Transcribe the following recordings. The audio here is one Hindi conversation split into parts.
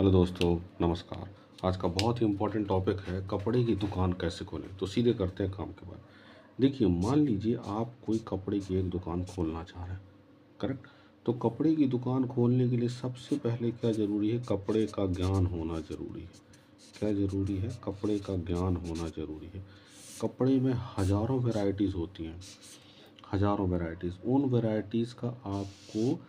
हेलो दोस्तों, नमस्कार। आज का बहुत ही इम्पोर्टेंट टॉपिक है कपड़े की दुकान कैसे खोलें। तो सीधे करते हैं काम के बाद। देखिए, मान लीजिए आप कोई कपड़े की एक दुकान खोलना चाह रहे हैं, करेक्ट। तो कपड़े की दुकान खोलने के लिए सबसे पहले क्या ज़रूरी है? कपड़े का ज्ञान होना ज़रूरी है। क्या ज़रूरी है? कपड़े का ज्ञान होना ज़रूरी है। कपड़े में हज़ारों वैरायटीज़ होती हैं, हज़ारों वैरायटीज़। उन वैरायटीज़ का आपको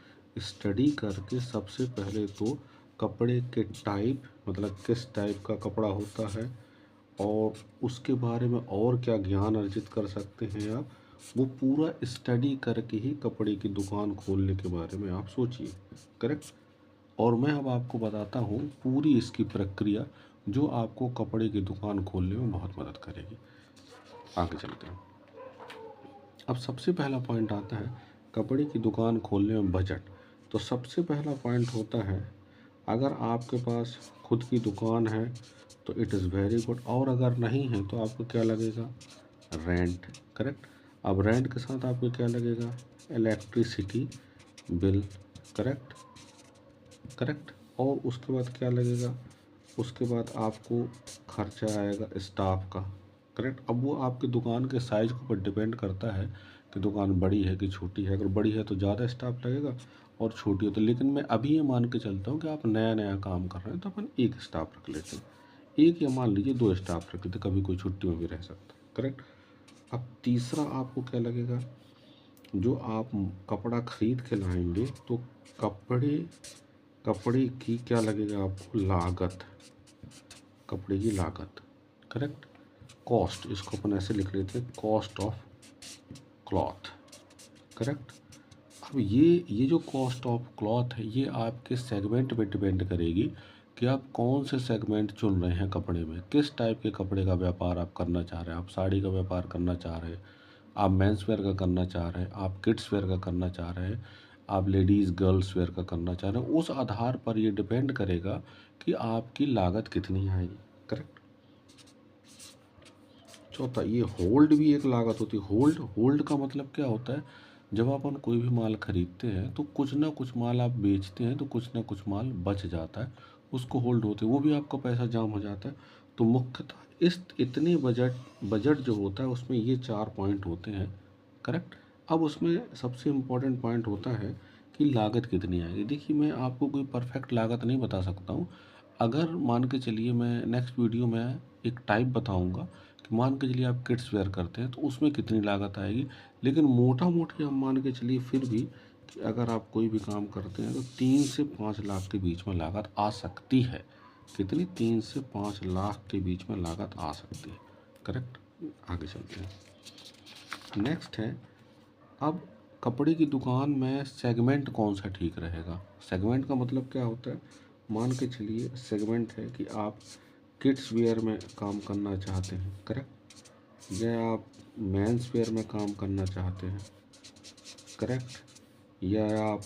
स्टडी करके सबसे पहले तो कपड़े के टाइप, मतलब किस टाइप का कपड़ा होता है और उसके बारे में और क्या ज्ञान अर्जित कर सकते हैं आप, वो पूरा स्टडी करके ही कपड़े की दुकान खोलने के बारे में आप सोचिए, करेक्ट। और मैं अब आपको बताता हूँ पूरी इसकी प्रक्रिया, जो आपको कपड़े की दुकान खोलने में बहुत मदद करेगी। आगे चलते हैं। अब सबसे पहला पॉइंट आता है कपड़े की दुकान खोलने में बजट। तो सबसे पहला पॉइंट होता है, अगर आपके पास खुद की दुकान है तो इट इज़ वेरी गुड, और अगर नहीं है तो आपको क्या लगेगा? Rent, correct. अब रेंट के साथ आपको क्या लगेगा? Electricity bill, correct, correct. और उसके बाद क्या लगेगा? उसके बाद आपको खर्चा आएगा स्टाफ का, करेक्ट। अब वो आपकी दुकान के साइज़ के ऊपर डिपेंड करता है कि दुकान बड़ी है कि छोटी है। अगर बड़ी है तो ज़्यादा स्टाफ लगेगा, और छोटी है तो, लेकिन मैं अभी ये मान के चलता हूँ कि आप नया नया काम कर रहे हैं तो अपन एक स्टाफ रख लेते हैं, एक या मान लीजिए दो स्टाफ रख लेते, कभी कोई छुट्टी में भी रह सकता है, करेक्ट। अब तीसरा आपको क्या लगेगा? जो आप कपड़ा खरीद के लाएंगे तो कपड़े कपड़े की क्या लगेगा आपको? लागत, कपड़े की लागत, करेक्ट। कॉस्ट, इसको अपन ऐसे लिख लेते हैं, कॉस्ट ऑफ क्लॉथ, करेक्ट। अब ये जो कॉस्ट ऑफ क्लॉथ है, ये आपके सेगमेंट पे डिपेंड करेगी कि आप कौन से सेगमेंट चुन रहे हैं कपड़े में, किस टाइप के कपड़े का व्यापार आप करना चाह रहे हैं। आप साड़ी का व्यापार करना चाह रहे हैं, आप मेंस वेयर का करना चाह रहे हैं, आप किड्स वेयर का करना चाह रहे हैं, आप लेडीज़ गर्ल्स वेयर का करना चाह रहे हैं, उस आधार पर ये डिपेंड करेगा कि आपकी लागत कितनी आएगी, करेक्ट। चौथा, ये होल्ड भी एक लागत होती है। होल्ड होल्ड का मतलब क्या होता है? जब अपन कोई भी माल खरीदते हैं तो कुछ ना कुछ माल आप बेचते हैं तो कुछ ना कुछ माल बच जाता है, उसको होल्ड होते हैं, वो भी आपका पैसा जाम हो जाता है। तो मुख्यतः इस इतने बजट जो होता है उसमें ये 4 पॉइंट होते हैं, करेक्ट। अब उसमें सबसे इम्पोर्टेंट पॉइंट होता है कि लागत कितनी आएगी। देखिए, मैं आपको कोई परफेक्ट लागत नहीं बता सकता हूँ। अगर मान के चलिए, मैं नेक्स्ट वीडियो में एक टाइप बताऊंगा कि मान के चलिए आप किड्स वेयर करते हैं तो उसमें कितनी लागत आएगी, लेकिन मोटा मोटी हम मान के चलिए फिर भी कि अगर आप कोई भी काम करते हैं तो 3 से 5 लाख के बीच में लागत आ सकती है। कितनी? 3 से 5 लाख के बीच में लागत आ सकती है, करेक्ट। आगे चलते हैं। नेक्स्ट है, अब कपड़े की दुकान में सेगमेंट कौन सा ठीक रहेगा? सेगमेंट का मतलब क्या होता है? मान के चलिए सेगमेंट है कि आप किड्स वेयर में काम करना चाहते हैं, करेक्ट, या आप मेंस वेयर में काम करना चाहते हैं, करेक्ट, या आप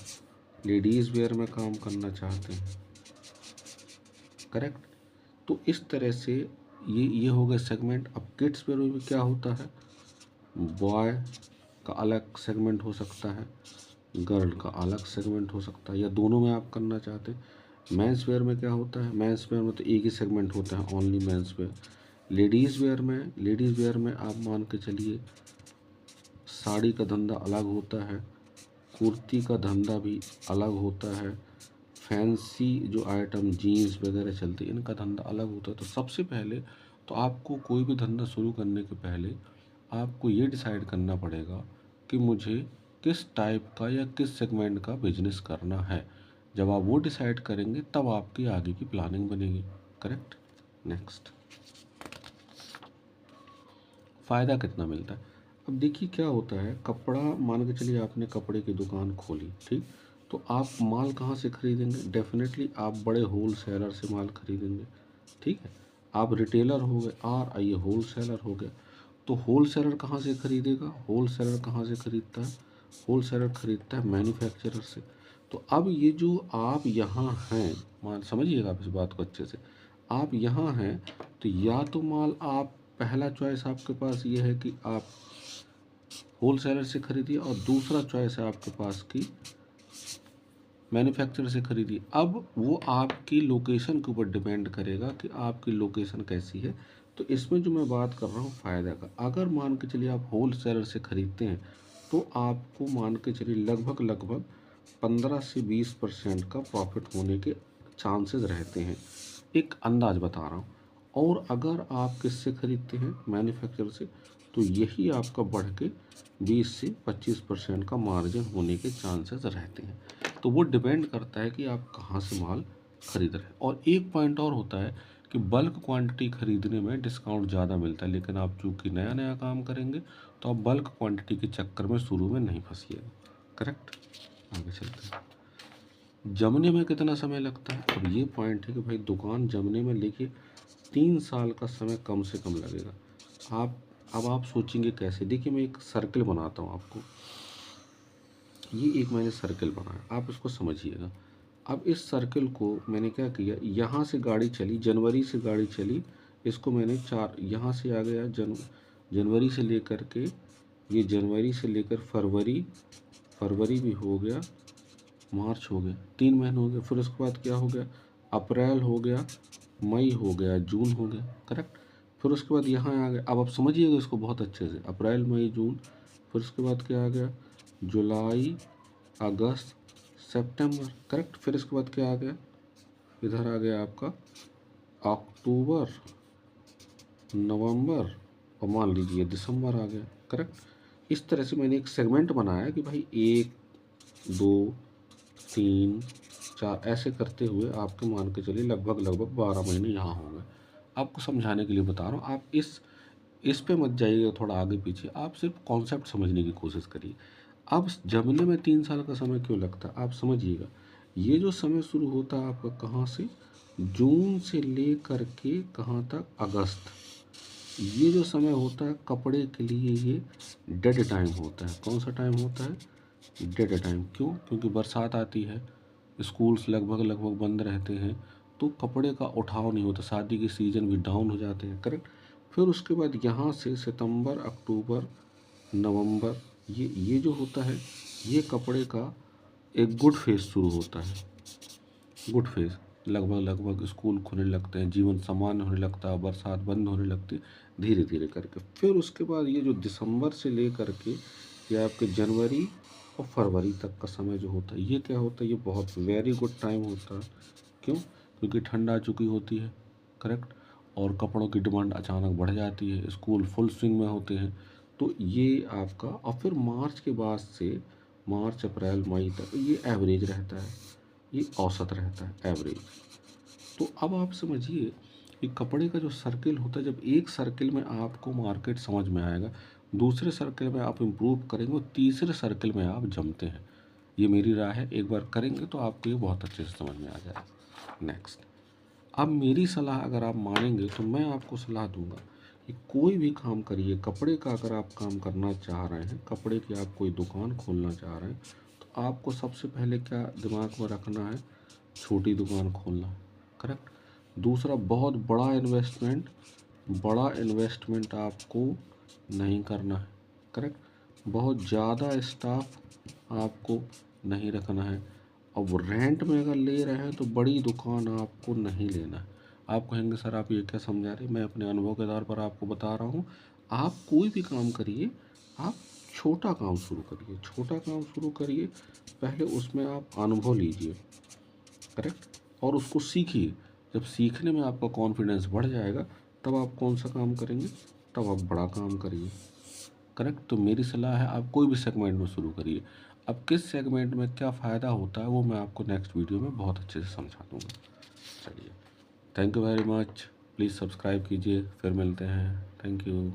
लेडीज़ वेयर में काम करना चाहते हैं, करेक्ट। तो इस तरह से ये हो गए सेगमेंट। अब किड्स वेयर में भी क्या होता है? बॉय का अलग सेगमेंट हो सकता है, गर्ल का अलग सेगमेंट हो सकता है, या दोनों में आप करना चाहते हैं। मेंस वेयर में क्या होता है? मेंस वेयर में तो एक ही सेगमेंट होता है, only men's wear. Ladies where में आप मान के चलिए साड़ी का धंधा अलग होता है, कुर्ती का धंधा भी अलग होता है, फैंसी जो आइटम जीन्स वगैरह चलते हैं इनका धंधा अलग होता है। तो सबसे पहले तो आपको कोई भी धंधा शुरू करने के पहले आपको ये डिसाइड करना पड़ेगा कि मुझे किस टाइप का या किस सेगमेंट का बिजनेस करना है। जब आप वो डिसाइड करेंगे तब आपकी आगे की प्लानिंग बनेगी, करेक्ट। नेक्स्ट, फ़ायदा कितना मिलता है? अब देखिए क्या होता है, कपड़ा मान के चलिए आपने कपड़े की दुकान खोली, ठीक। तो आप माल कहाँ से खरीदेंगे? डेफिनेटली आप बड़े होल सेलर से माल खरीदेंगे, ठीक है। आप रिटेलर हो गए और ये होल सेलर हो गया। तो होल सेलर कहाँ से खरीदेगा? होल सेलर कहाँ से खरीदता है? होल सेलर खरीदता है मैन्युफैक्चरर से। तो अब ये जो आप यहाँ हैं, मान समझिएगा आप इस बात को अच्छे से, आप यहाँ हैं तो या तो माल आप, पहला चॉइस आपके पास ये है कि आप होल सेलर से खरीदिए, और दूसरा चॉइस है आपके पास कि मैन्युफैक्चरर से खरीदी। अब वो आपकी लोकेशन के ऊपर डिपेंड करेगा कि आपकी लोकेशन कैसी है। तो इसमें जो मैं बात कर रहा हूँ फ़ायदा का, अगर मान के चलिए आप होल सेलर से ख़रीदते हैं तो आपको मान के चलिए लगभग 15 से 20% का प्रॉफिट होने के चांसेस रहते हैं, एक अंदाज़ बता रहा हूँ। और अगर आप किससे ख़रीदते हैं, मैन्युफैक्चरर से, तो यही आपका बढ़ के 20 से 25% का मार्जिन होने के चांसेस रहते हैं। तो वो डिपेंड करता है कि आप कहाँ से माल ख़रीद रहे हैं। और एक पॉइंट और होता है कि बल्क क्वांटिटी ख़रीदने में डिस्काउंट ज़्यादा मिलता है, लेकिन आप चूँकि नया काम करेंगे तो आप बल्क क्वांटिटी के चक्कर में शुरू में नहीं फंसिएगा। करेक्ट, आगे चलते हैं। जमने में कितना समय लगता है? अब ये पॉइंट है कि भाई दुकान जमने में लेके 3 साल का समय कम से कम लगेगा। अब आप सोचेंगे कैसे? देखिए मैं एक सर्कल बनाता हूँ आपको। ये एक मैंने सर्कल बनाया, आप इसको समझिएगा। अब इस सर्कल को मैंने क्या किया, यहाँ से गाड़ी चली, जनवरी से गाड़ी चली, इसको मैंने यहाँ से आ गया जनवरी से लेकर के, ये जनवरी से लेकर फरवरी भी हो गया, मार्च हो गया, 3 महीने हो गए। फिर उसके बाद क्या हो गया, अप्रैल हो गया, मई हो गया, जून हो गया। करेक्ट। फिर उसके बाद यहाँ आ गया। अब आप समझिएगा इसको बहुत अच्छे से, अप्रैल मई जून। फिर उसके बाद क्या आ गया, जुलाई अगस्त सितंबर। करेक्ट। फिर इसके बाद क्या आ गया, इधर आ गया आपका अक्टूबर नवंबर और मान लीजिए दिसंबर आ गया। करेक्ट। इस तरह से मैंने एक सेगमेंट बनाया कि भाई 1 2 3 4 ऐसे करते हुए आपके मान के चलिए लगभग 12 महीने यहाँ होंगे। आपको समझाने के लिए बता रहा हूँ, आप इस पे मत जाइएगा थोड़ा आगे पीछे, आप सिर्फ कॉन्सेप्ट समझने की कोशिश करिए। अब जमने में 3 साल का समय क्यों लगता है, आप समझिएगा। ये जो समय शुरू होता है आपका कहाँ से, जून से ले कर के कहाँ तक, अगस्त। ये जो समय होता है कपड़े के लिए ये डेड टाइम होता है। कौन सा टाइम होता है, डेड टाइम। क्यों? क्योंकि बरसात आती है, स्कूल्स लगभग बंद रहते हैं, तो कपड़े का उठाव नहीं होता, शादी के सीज़न भी डाउन हो जाते हैं। करेक्ट। फिर उसके बाद यहाँ से सितंबर अक्टूबर नवंबर, ये जो होता है, ये कपड़े का एक गुड फेज शुरू होता है। गुड फेज लगभग स्कूल खुलने लगते हैं, जीवन सामान्य होने लगता है, बरसात बंद होने लगती है धीरे धीरे करके। फिर उसके बाद ये जो दिसंबर से ले करके ये आपके जनवरी और फरवरी तक का समय जो होता है, ये क्या होता है, ये बहुत वेरी गुड टाइम होता है। क्यों? क्योंकि ठंड आ चुकी होती है। करेक्ट। और कपड़ों की डिमांड अचानक बढ़ जाती है, स्कूल फुल स्विंग में होते हैं। तो ये आपका, और फिर मार्च के बाद से मार्च अप्रैल मई तक ये एवरेज रहता है, ये औसत रहता है, एवरेज। तो अब आप समझिए कि कपड़े का जो सर्किल होता है, जब एक सर्किल में आपको मार्केट समझ में आएगा, दूसरे सर्किल में आप इम्प्रूव करेंगे और तीसरे सर्किल में आप जमते हैं। ये मेरी राय है, एक बार करेंगे तो आपको ये बहुत अच्छे से समझ में आ जाएगा। नेक्स्ट, अब मेरी सलाह अगर आप मानेंगे तो मैं आपको सलाह दूंगा कि कोई भी काम करिए, कपड़े का अगर आप काम करना चाह रहे हैं, कपड़े की आप कोई दुकान खोलना चाह रहे हैं, तो आपको सबसे पहले क्या दिमाग में रखना है, छोटी दुकान खोलना है। करेक्ट। दूसरा, बहुत बड़ा इन्वेस्टमेंट आपको नहीं करना है। करेक्ट। बहुत ज़्यादा स्टाफ आपको नहीं रखना है। अब रेंट में अगर ले रहे हैं तो बड़ी दुकान आपको नहीं लेना है। आप कहेंगे सर आप ये क्या समझा रहे हैं, मैं अपने अनुभव के आधार पर आपको बता रहा हूँ। आप कोई भी काम करिए, आप छोटा काम शुरू करिए, पहले उसमें आप अनुभव लीजिए। करेक्ट। और उसको सीखिए। जब सीखने में आपका कॉन्फिडेंस बढ़ जाएगा तब आप कौन सा काम करेंगे, तब आप बड़ा काम करिए। करेक्ट। तो मेरी सलाह है आप कोई भी सेगमेंट में शुरू करिए। अब किस सेगमेंट में क्या फ़ायदा होता है वो मैं आपको नेक्स्ट वीडियो में बहुत अच्छे से समझा दूँगा। चलिए, thank you very much. Please subscribe कीजिए, फिर मिलते हैं। Thank you.